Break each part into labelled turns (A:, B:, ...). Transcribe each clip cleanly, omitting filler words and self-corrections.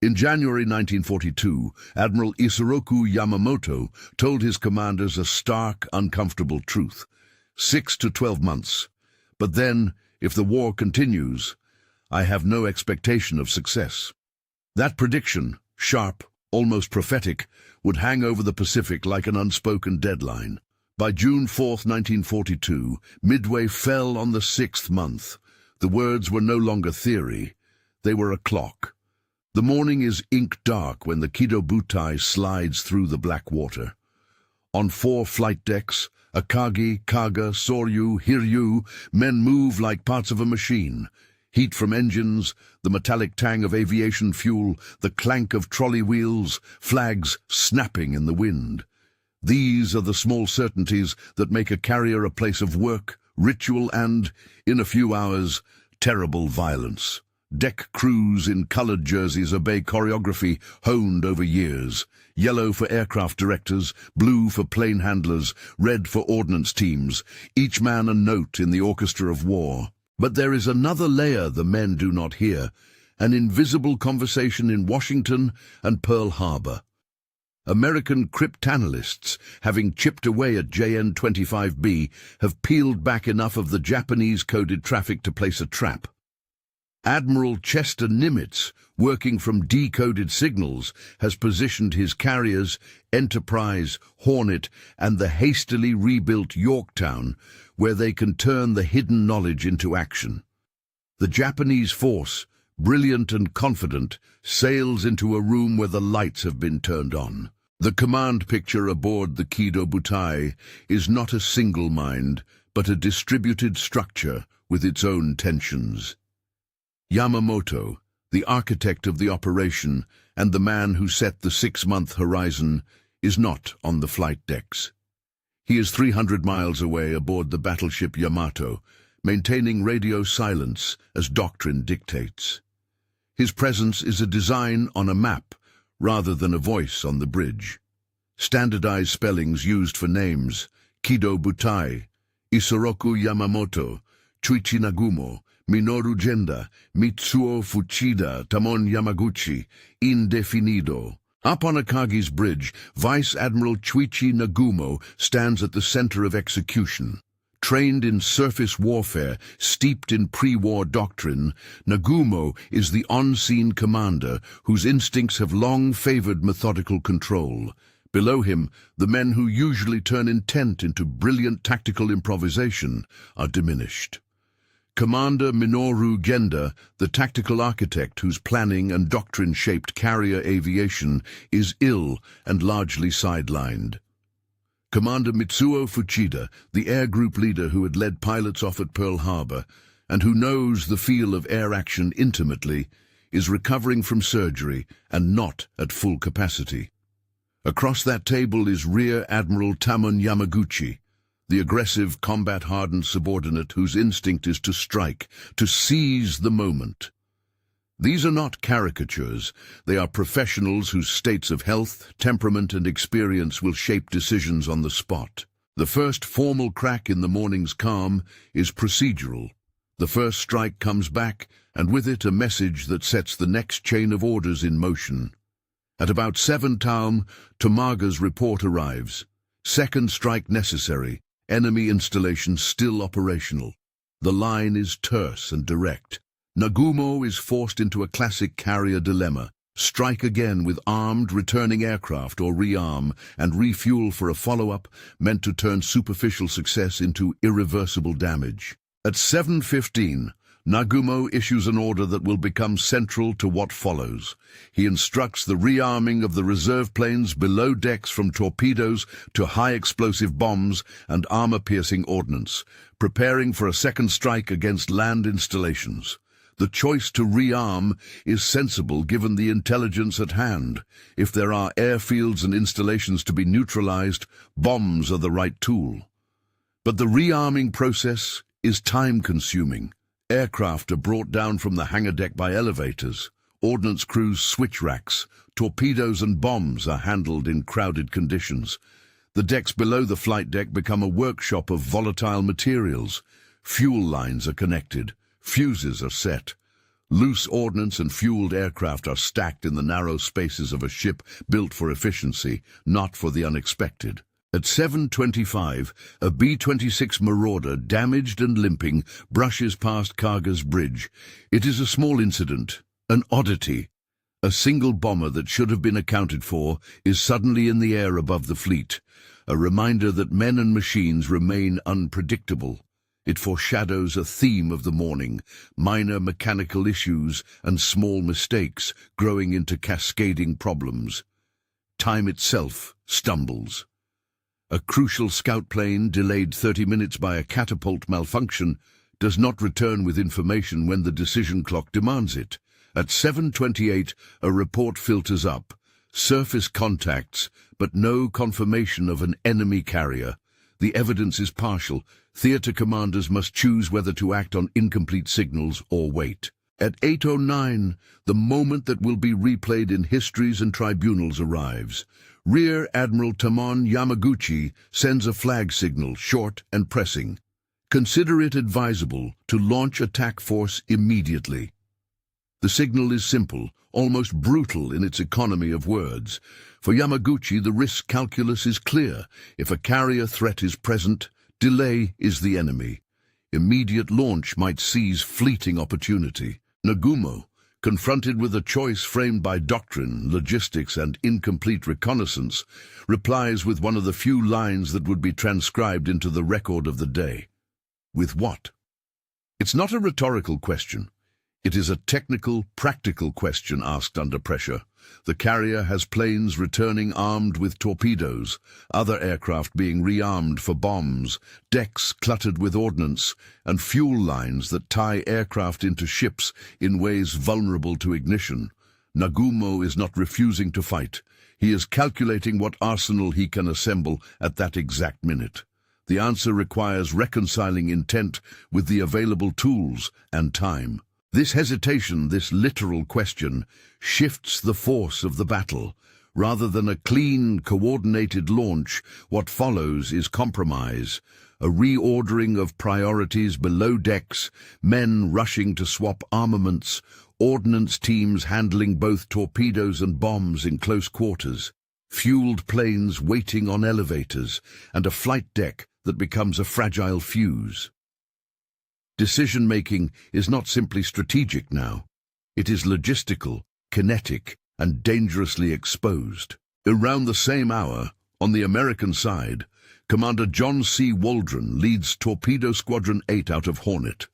A: In January 1942, Admiral Isoroku Yamamoto told his commanders a stark, uncomfortable truth. 6 to 12 months. But then, if the war continues, I have no expectation of success. That prediction, sharp, almost prophetic, would hang over the Pacific like an unspoken deadline. By June 4, 1942, Midway fell on the 6th month. The words were no longer theory. They were a clock. The morning is ink-dark when the Kido Butai slides through the black water. On 4 flight decks, Akagi, Kaga, Soryu, Hiryu, men move like parts of a machine. Heat from engines, the metallic tang of aviation fuel, the clank of trolley wheels, flags snapping in the wind. These are the small certainties that make a carrier a place of work, ritual and, in a few hours, terrible violence. Deck crews in colored jerseys obey choreography honed over years. Yellow for aircraft directors, blue for plane handlers, red for ordnance teams, each man a note in the orchestra of war. But there is another layer the men do not hear, an invisible conversation in Washington and Pearl Harbor. American cryptanalysts, having chipped away at JN-25B, have peeled back enough of the Japanese-coded traffic to place a trap. Admiral Chester Nimitz, working from decoded signals, has positioned his carriers, Enterprise, Hornet, and the hastily rebuilt Yorktown, where they can turn the hidden knowledge into action. The Japanese force, brilliant and confident, sails into a room where the lights have been turned on. The command picture aboard the Kido Butai is not a single mind, but a distributed structure with its own tensions. Yamamoto, the architect of the operation and the man who set the 6-month horizon, is not on the flight decks. He is 300 miles away aboard the battleship Yamato, maintaining radio silence as doctrine dictates. His presence is a design on a map rather than a voice on the bridge. Standardized spellings used for names: Kido Butai, Isoroku Yamamoto, Chuichi Nagumo, Minoru Genda, Mitsuo Fuchida, Tamon Yamaguchi, indefinido. Up on Akagi's bridge, Vice Admiral Chuichi Nagumo stands at the center of execution. Trained in surface warfare, steeped in pre-war doctrine, Nagumo is the on-scene commander whose instincts have long favored methodical control. Below him, the men who usually turn intent into brilliant tactical improvisation are diminished. Commander Minoru Genda, the tactical architect whose planning and doctrine shaped carrier aviation, is ill and largely sidelined. Commander Mitsuo Fuchida, the air group leader who had led pilots off at Pearl Harbor and who knows the feel of air action intimately, is recovering from surgery and not at full capacity. Across that table is Rear Admiral Tamon Yamaguchi, the aggressive, combat-hardened subordinate whose instinct is to strike, to seize the moment. These are not caricatures. They are professionals whose states of health, temperament, and experience will shape decisions on the spot. The first formal crack in the morning's calm is procedural. The first strike comes back, and with it a message that sets the next chain of orders in motion. At about 7 Taum, Tamaga's report arrives. Second strike necessary. Enemy installation still operational. The line is terse and direct. Nagumo is forced into a classic carrier dilemma. Strike again with armed returning aircraft or rearm and refuel for a follow-up meant to turn superficial success into irreversible damage. At 7:15, Nagumo issues an order that will become central to what follows. He instructs the rearming of the reserve planes below decks from torpedoes to high-explosive bombs and armor-piercing ordnance, preparing for a second strike against land installations. The choice to rearm is sensible given the intelligence at hand. If there are airfields and installations to be neutralized, bombs are the right tool. But the rearming process is time-consuming. Aircraft are brought down from the hangar deck by elevators. Ordnance crews switch racks. Torpedoes and bombs are handled in crowded conditions. The decks below the flight deck become a workshop of volatile materials. Fuel lines are connected. Fuses are set. Loose ordnance and fueled aircraft are stacked in the narrow spaces of a ship built for efficiency, not for the unexpected. At 7:25, a B-26 Marauder, damaged and limping, brushes past Kaga's bridge. It is a small incident, an oddity. A single bomber that should have been accounted for is suddenly in the air above the fleet, a reminder that men and machines remain unpredictable. It foreshadows a theme of the morning, minor mechanical issues and small mistakes growing into cascading problems. Time itself stumbles. A crucial scout plane, delayed 30 minutes by a catapult malfunction, does not return with information when the decision clock demands it. At 7:28, a report filters up. Surface contacts, but no confirmation of an enemy carrier. The evidence is partial. Theater commanders must choose whether to act on incomplete signals or wait. At 8:09, the moment that will be replayed in histories and tribunals arrives. Rear Admiral Tamon Yamaguchi sends a flag signal, short and pressing. Consider it advisable to launch attack force immediately. The signal is simple, almost brutal in its economy of words. For Yamaguchi, the risk calculus is clear. If a carrier threat is present, delay is the enemy. Immediate launch might seize fleeting opportunity. Nagumo, confronted with a choice framed by doctrine, logistics, and incomplete reconnaissance, replies with one of the few lines that would be transcribed into the record of the day. With what? It's not a rhetorical question. It is a technical, practical question asked under pressure. The carrier has planes returning armed with torpedoes, other aircraft being rearmed for bombs, decks cluttered with ordnance, and fuel lines that tie aircraft into ships in ways vulnerable to ignition. Nagumo is not refusing to fight. He is calculating what arsenal he can assemble at that exact minute. The answer requires reconciling intent with the available tools and time. This hesitation, this literal question, shifts the force of the battle. Rather than a clean, coordinated launch, what follows is compromise, a reordering of priorities below decks, men rushing to swap armaments, ordnance teams handling both torpedoes and bombs in close quarters, fueled planes waiting on elevators, and a flight deck that becomes a fragile fuse. Decision-making is not simply strategic now. It is logistical, kinetic, and dangerously exposed. Around the same hour, on the American side, Commander John C. Waldron leads Torpedo Squadron 8 out of Hornet.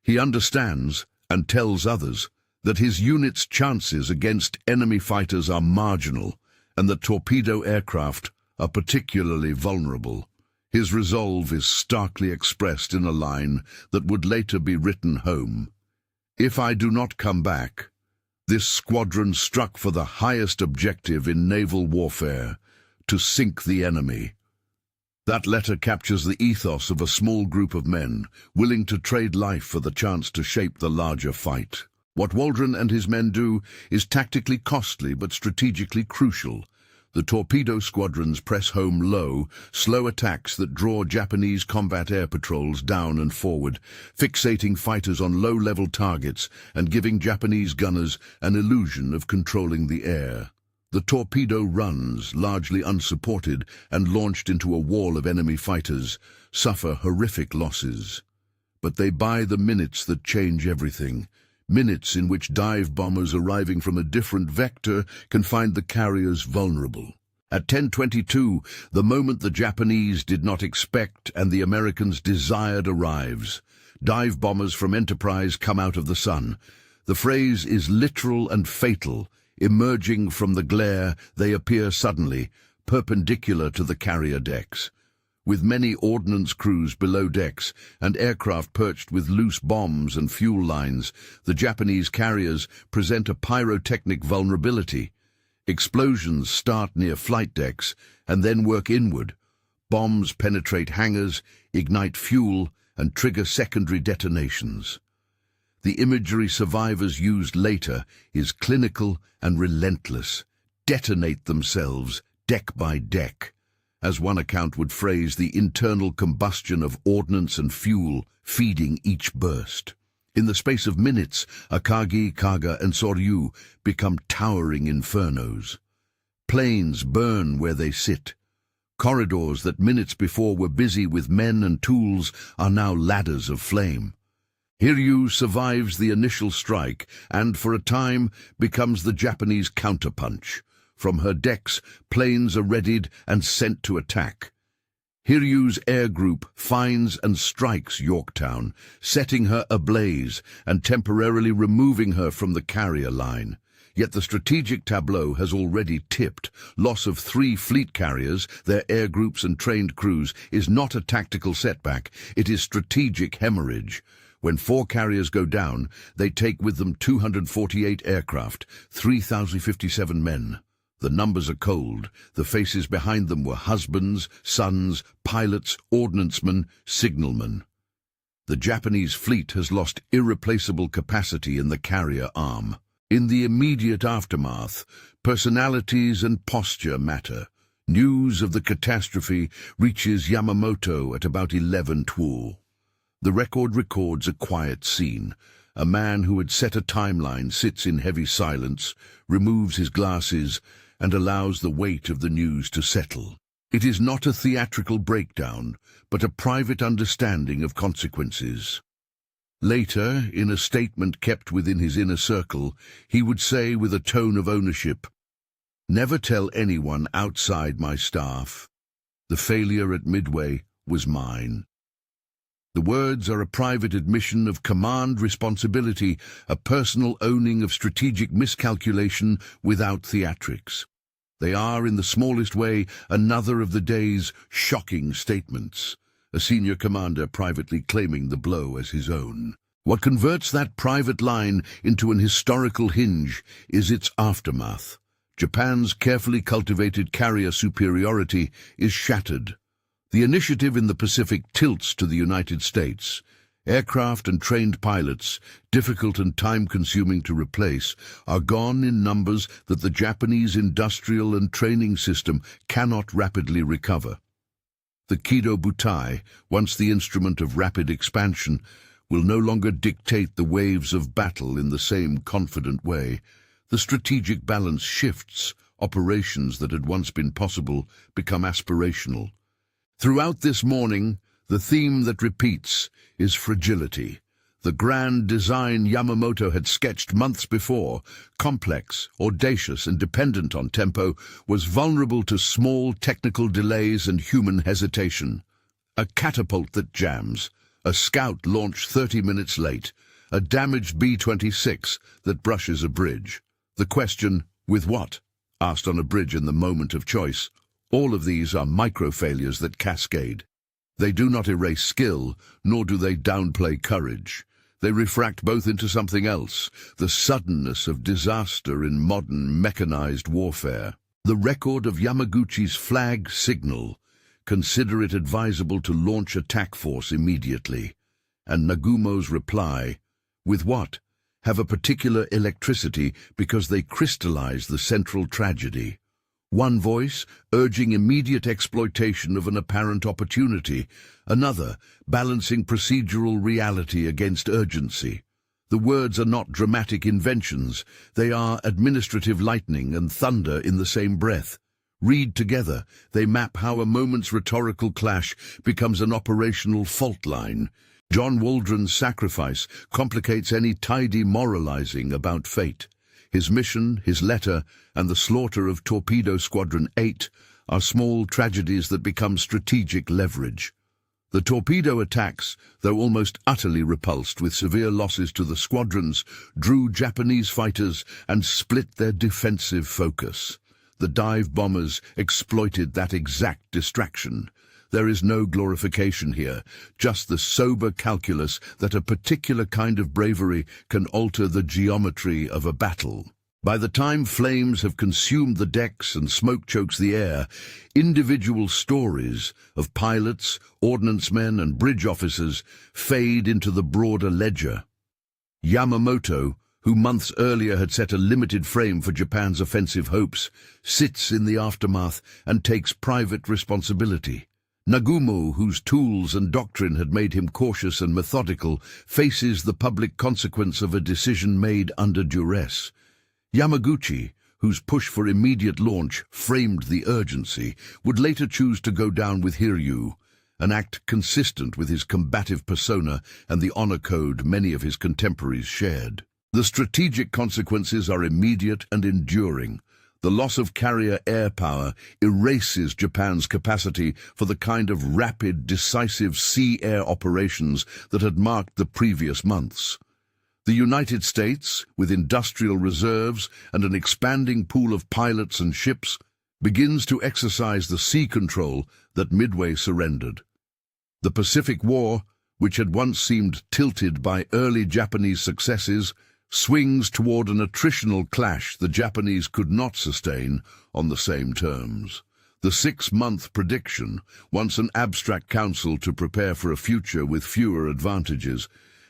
A: He understands, and tells others, that his unit's chances against enemy fighters are marginal, and that torpedo aircraft are particularly vulnerable. His resolve is starkly expressed in a line that would later be written home. If I do not come back, this squadron struck for the highest objective in naval warfare, to sink the enemy. That letter captures the ethos of a small group of men, willing to trade life for the chance to shape the larger fight. What Waldron and his men do is tactically costly but strategically crucial. The torpedo squadrons press home low, slow attacks that draw Japanese combat air patrols down and forward, fixating fighters on low-level targets and giving Japanese gunners an illusion of controlling the air. The torpedo runs, largely unsupported and launched into a wall of enemy fighters, suffer horrific losses. But they buy the minutes that change everything. Minutes in which dive bombers arriving from a different vector can find the carriers vulnerable. At 10:22, the moment the Japanese did not expect and the Americans desired arrives. Dive bombers from Enterprise come out of the sun. The phrase is literal and fatal. Emerging from the glare, they appear suddenly, perpendicular to the carrier decks. With many ordnance crews below decks and aircraft perched with loose bombs and fuel lines, the Japanese carriers present a pyrotechnic vulnerability. Explosions start near flight decks and then work inward. Bombs penetrate hangars, ignite fuel, and trigger secondary detonations. The imagery survivors used later is clinical and relentless. Detonate themselves, deck by deck. As one account would phrase, the internal combustion of ordnance and fuel feeding each burst. In the space of minutes, Akagi, Kaga, and Soryu become towering infernos. Planes burn where they sit. Corridors that minutes before were busy with men and tools are now ladders of flame. Hiryu survives the initial strike and, for a time, becomes the Japanese counterpunch. From her decks, planes are readied and sent to attack. Hiryu's air group finds and strikes Yorktown, setting her ablaze and temporarily removing her from the carrier line. Yet the strategic tableau has already tipped. Loss of 3 fleet carriers, their air groups and trained crews, is not a tactical setback, it is strategic hemorrhage. When 4 carriers go down, they take with them 248 aircraft, 3,057 men. The numbers are cold. The faces behind them were husbands, sons, pilots, ordnancemen, signalmen. The Japanese fleet has lost irreplaceable capacity in the carrier arm. In the immediate aftermath, personalities and posture matter. News of the catastrophe reaches Yamamoto at about 11:12. The record records a quiet scene. A man who had set a timeline sits in heavy silence, removes his glasses, and allows the weight of the news to settle. It is not a theatrical breakdown, but a private understanding of consequences. Later, in a statement kept within his inner circle, he would say with a tone of ownership, "Never tell anyone outside my staff. The failure at Midway was mine." The words are a private admission of command responsibility, a personal owning of strategic miscalculation without theatrics. They are, in the smallest way, another of the day's shocking statements. A senior commander privately claiming the blow as his own. What converts that private line into an historical hinge is its aftermath. Japan's carefully cultivated carrier superiority is shattered. The initiative in the Pacific tilts to the United States. Aircraft and trained pilots, difficult and time-consuming to replace, are gone in numbers that the Japanese industrial and training system cannot rapidly recover. The Kido Butai, once the instrument of rapid expansion, will no longer dictate the waves of battle in the same confident way. The strategic balance shifts. Operations that had once been possible become aspirational. Throughout this morning, the theme that repeats is fragility. The grand design Yamamoto had sketched months before, complex, audacious, and dependent on tempo, was vulnerable to small technical delays and human hesitation. A catapult that jams, a scout launched 30 minutes late, a damaged B-26 that brushes a bridge. The question, with what? Asked on a bridge in the moment of choice. All of these are micro-failures that cascade. They do not erase skill, nor do they downplay courage. They refract both into something else, the suddenness of disaster in modern mechanized warfare. The record of Yamaguchi's flag signal, "Consider it advisable to launch attack force immediately," and Nagumo's reply, "With what?" have a particular electricity because they crystallize the central tragedy. One voice, urging immediate exploitation of an apparent opportunity. Another, balancing procedural reality against urgency. The words are not dramatic inventions. They are administrative lightning and thunder in the same breath. Read together, they map how a moment's rhetorical clash becomes an operational fault line. John Waldron's sacrifice complicates any tidy moralizing about fate. His mission, his letter, and the slaughter of Torpedo Squadron 8 are small tragedies that become strategic leverage. The torpedo attacks, though almost utterly repulsed with severe losses to the squadrons, drew Japanese fighters and split their defensive focus. The dive bombers exploited that exact distraction. There is no glorification here, just the sober calculus that a particular kind of bravery can alter the geometry of a battle. By the time flames have consumed the decks and smoke chokes the air, individual stories of pilots, ordnancemen, and bridge officers fade into the broader ledger. Yamamoto, who months earlier had set a limited frame for Japan's offensive hopes, sits in the aftermath and takes private responsibility. Nagumo, whose tools and doctrine had made him cautious and methodical, faces the public consequence of a decision made under duress. Yamaguchi, whose push for immediate launch framed the urgency, would later choose to go down with Hiryu, an act consistent with his combative persona and the honor code many of his contemporaries shared. The strategic consequences are immediate and enduring. The loss of carrier air power erases Japan's capacity for the kind of rapid, decisive sea-air operations that had marked the previous months. The United States, with industrial reserves and an expanding pool of pilots and ships, begins to exercise the sea control that Midway surrendered. The Pacific War, which had once seemed tilted by early Japanese successes, swings toward an attritional clash the Japanese could not sustain on the same terms. The 6-month prediction, once an abstract counsel to prepare for a future with fewer advantages,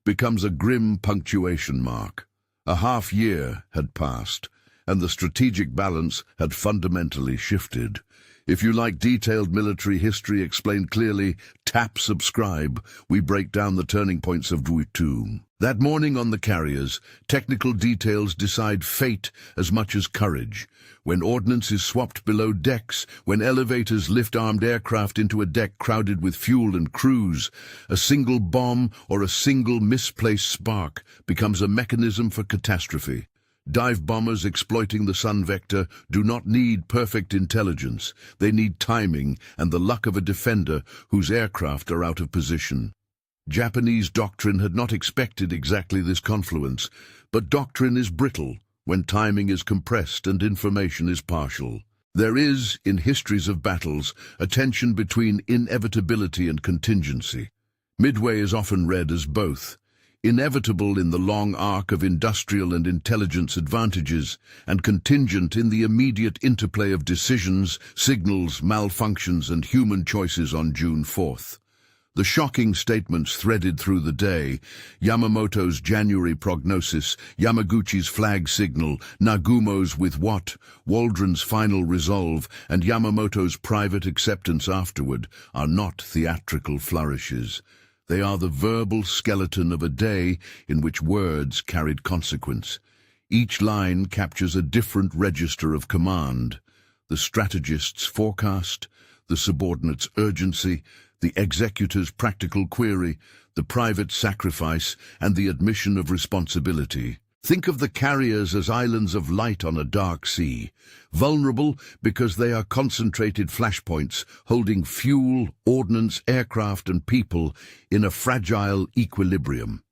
A: becomes a grim punctuation mark. A half-year had passed, and the strategic balance had fundamentally shifted. If you like detailed military history explained clearly, tap subscribe. We break down the turning points of Butai. That morning on the carriers, technical details decide fate as much as courage. When ordnance is swapped below decks, when elevators lift armed aircraft into a deck crowded with fuel and crews, a single bomb or a single misplaced spark becomes a mechanism for catastrophe. Dive bombers exploiting the sun vector do not need perfect intelligence. They need timing and the luck of a defender whose aircraft are out of position. Japanese doctrine had not expected exactly this confluence, but doctrine is brittle when timing is compressed and information is partial. There is, in histories of battles, a tension between inevitability and contingency. Midway is often read as both. Inevitable in the long arc of industrial and intelligence advantages, and contingent in the immediate interplay of decisions, signals, malfunctions, and human choices on June 4th. The shocking statements threaded through the day, Yamamoto's January prognosis, Yamaguchi's flag signal, Nagumo's with what, Waldron's final resolve, and Yamamoto's private acceptance afterward, are not theatrical flourishes. They are the verbal skeleton of a day in which words carried consequence. Each line captures a different register of command. The strategist's forecast, the subordinate's urgency, the executor's practical query, the private sacrifice, and the admission of responsibility. Think of the carriers as islands of light on a dark sea, vulnerable because they are concentrated flashpoints holding fuel, ordnance, aircraft, and people in a fragile equilibrium.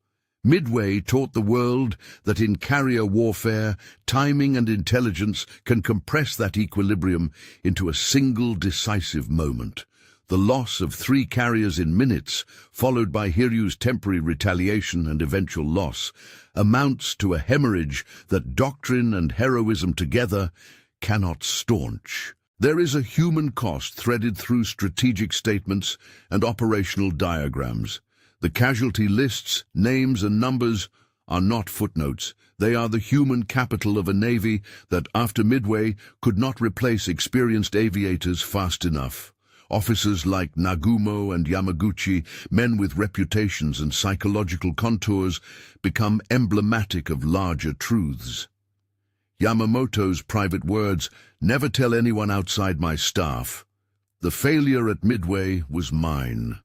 A: Midway taught the world that in carrier warfare, timing and intelligence can compress that equilibrium into a single decisive moment. The loss of 3 carriers in minutes, followed by Hiryu's temporary retaliation and eventual loss, amounts to a hemorrhage that doctrine and heroism together cannot staunch. There is a human cost threaded through strategic statements and operational diagrams. The casualty lists, names and numbers are not footnotes. They are the human capital of a navy that, after Midway, could not replace experienced aviators fast enough. Officers like Nagumo and Yamaguchi, men with reputations and psychological contours, become emblematic of larger truths. Yamamoto's private words, "Never tell anyone outside my staff. The failure at Midway was mine,"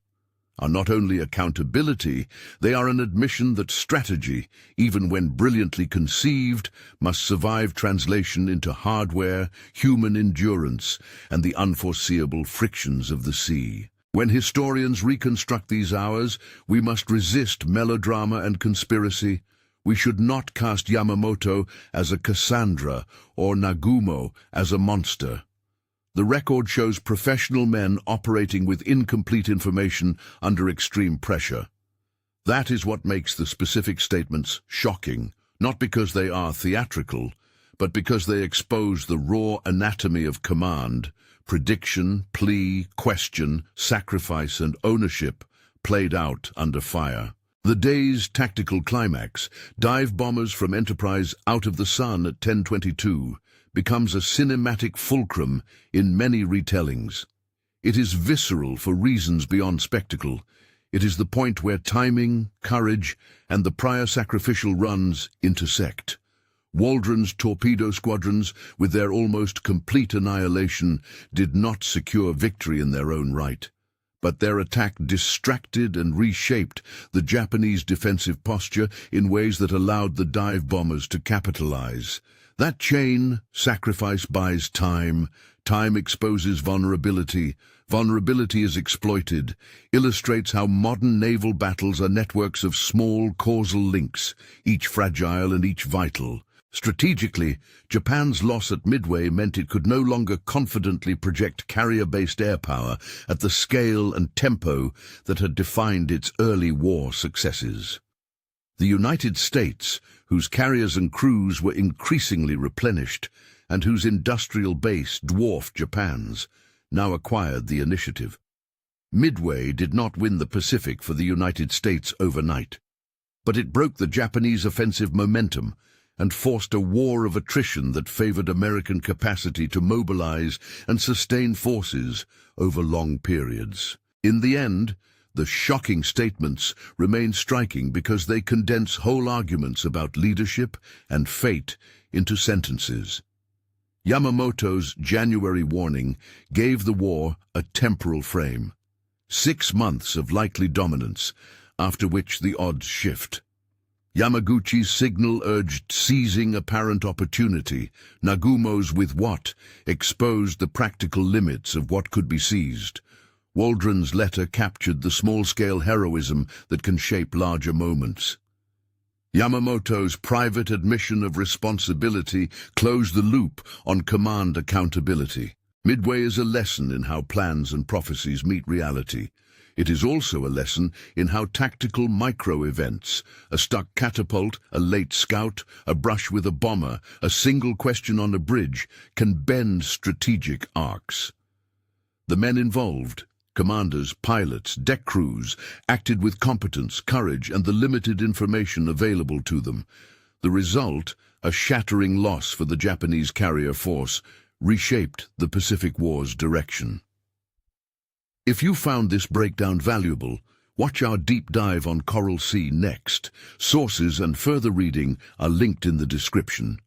A: are not only accountability, they are an admission that strategy, even when brilliantly conceived, must survive translation into hardware, human endurance, and the unforeseeable frictions of the sea. When historians reconstruct these hours, we must resist melodrama and conspiracy. We should not cast Yamamoto as a Cassandra or Nagumo as a monster. The record shows professional men operating with incomplete information under extreme pressure. That is what makes the specific statements shocking, not because they are theatrical, but because they expose the raw anatomy of command, prediction, plea, question, sacrifice, and ownership played out under fire. The day's tactical climax, dive bombers from Enterprise out of the sun at 10:22, becomes a cinematic fulcrum in many retellings. It is visceral for reasons beyond spectacle. It is the point where timing, courage, and the prior sacrificial runs intersect. Waldron's torpedo squadrons, with their almost complete annihilation, did not secure victory in their own right. But their attack distracted and reshaped the Japanese defensive posture in ways that allowed the dive bombers to capitalize. That chain, sacrifice buys time, time exposes vulnerability, vulnerability is exploited, illustrates how modern naval battles are networks of small causal links, each fragile and each vital. Strategically, Japan's loss at Midway meant it could no longer confidently project carrier-based air power at the scale and tempo that had defined its early war successes. The United States, whose carriers and crews were increasingly replenished, and whose industrial base dwarfed Japan's, now acquired the initiative. Midway did not win the Pacific for the United States overnight, but it broke the Japanese offensive momentum and forced a war of attrition that favored American capacity to mobilize and sustain forces over long periods. In the end, the shocking statements remain striking because they condense whole arguments about leadership and fate into sentences. Yamamoto's January warning gave the war a temporal frame. 6 months of likely dominance, after which the odds shift. Yamaguchi's signal urged seizing apparent opportunity. Nagumo's with what exposed the practical limits of what could be seized. Waldron's letter captured the small-scale heroism that can shape larger moments. Yamamoto's private admission of responsibility closed the loop on command accountability. Midway is a lesson in how plans and prophecies meet reality. It is also a lesson in how tactical micro-events, a stuck catapult, a late scout, a brush with a bomber, a single question on a bridge, can bend strategic arcs. The men involved, commanders, pilots, deck crews, acted with competence, courage, and the limited information available to them. The result, a shattering loss for the Japanese carrier force, reshaped the Pacific War's direction. If you found this breakdown valuable, watch our deep dive on Coral Sea next. Sources and further reading are linked in the description.